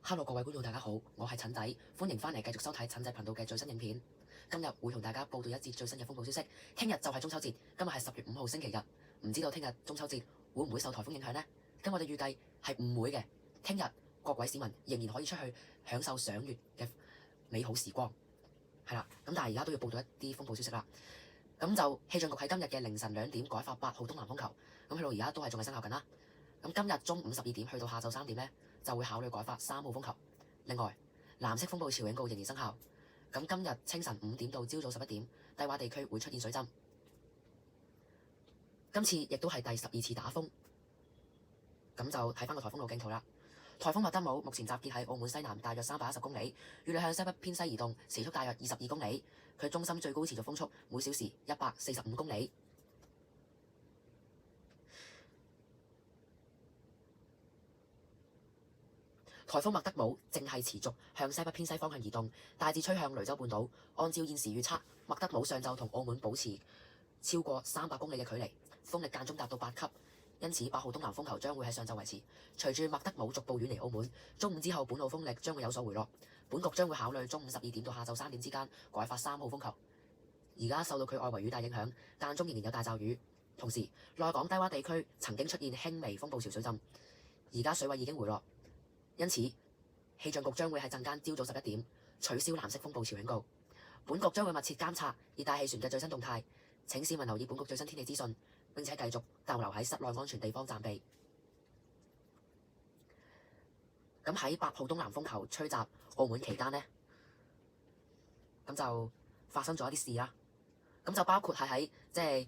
Hello 各位觀眾大家好，我係陳仔，歡迎返嚟繼續收睇陳仔頻道嘅最新影片。今日會同大家報道一節最新嘅風暴消息。聽日就係中秋節，今日係10月5號星期日，唔知道聽日中秋節會唔會受颱風影響呢？咁我哋預計係唔會嘅。聽日各位市民仍然可以出去享受賞月嘅美好時光。係啦，咁但係而家都要報道一啲風暴消息啦。咁就氣象局喺今日嘅凌晨2點改發8號東南風球，咁去到而家都係仲係生效緊啦。咁今日中午12點去到下晝3點呢，就會考慮改發3號風球。另外，藍色風暴潮警告仍然生效。咁今日清晨5點到朝早11點，低窪地區會出現水浸。今次亦都係第12次打風。咁就睇翻個颱風路徑圖啦。颱風麥德姆目前集結喺澳門西南大約310公里，預料向西北偏西移動，時速大約22公里。佢中心最高持續風速每小時145公里。颱風麥德姆正係持續向西北偏西方向移動，大致吹向雷州半島。按照現時預測，麥德姆上晝同澳門保持超過300公里嘅距離，風力間中達到8級，因此8號東南風球將會喺上晝維持。隨住麥德姆逐步遠離澳門，中午之後本澳風力將會有所回落，本局將會考慮中午12點到下晝3點之間改發3號風球。而家受到佢外圍雨帶影響，間中仍然有大驟雨，同時內港低窪地區曾經出現輕微風暴潮水浸，而家水位已經回落。因此，氣象局將會喺陣間朝早11點取消藍色風暴潮警告。本局將會密切監察熱帶氣旋嘅最新動態，請市民留意本局最新天氣資訊，並且繼續逗留喺室內安全地方暫避。咁喺8號東南風球吹襲澳門期間呢，咁就發生咗一啲事啦。咁就包括係喺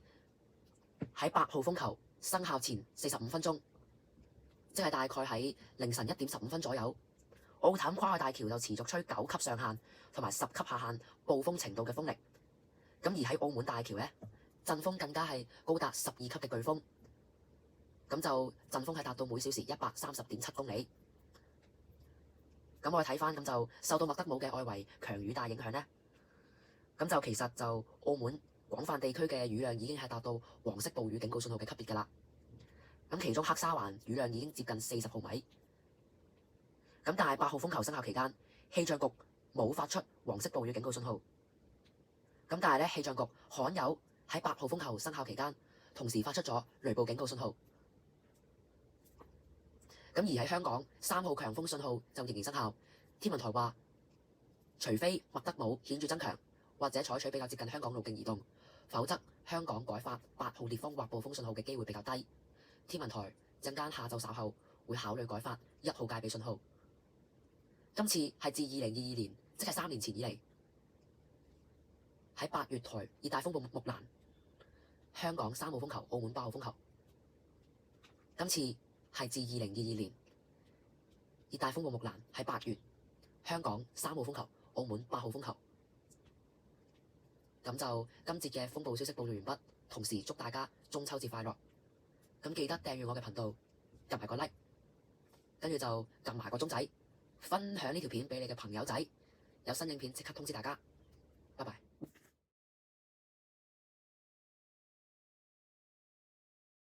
8號風球生效前45分鐘。即係大概喺凌晨1點15分左右，澳淡跨海大橋就持續吹9級上限同埋10級下限暴風程度嘅風力。咁而喺澳門大橋呢，陣風更加係高達12級嘅颶風。咁就陣風係達到每小時130.7公里。咁我哋睇翻，咁就受到麥德姆嘅外圍強雨帶影響呢，咁就其實就澳門廣泛地區嘅雨量已經係達到黃色暴雨警告信號嘅級別㗎啦。咁其中黑沙環雨量已經接近40毫米。咁但係8號風球生效期間，氣象局冇發出黃色暴雨警告信號。咁但係咧，氣象局罕有喺8號風球生效期間，同時發出咗雷暴警告信號。咁而喺香港3號強風信號就仍然生效。天文台話，除非麥德姆顯著增強，或者採取比較接近香港路徑移動，否則香港改發8號烈風或暴風信號嘅機會比較低。天文台陣間下晝稍後會考慮改發1號戒備信號。今次係自2022年，即係3年前以嚟，喺8月台熱帶風暴木蘭，香港3號風球，澳門8號風球。今次係自2022年熱帶風暴木蘭喺8月，香港3號風球，澳門8號風球。咁就今節嘅風暴消息報道完畢，同時祝大家中秋節快樂。咁記得訂閱我嘅頻道，撳埋個 like， 跟住就撳埋個鐘仔，分享呢條片俾你嘅朋友仔，有新影片即刻通知大家。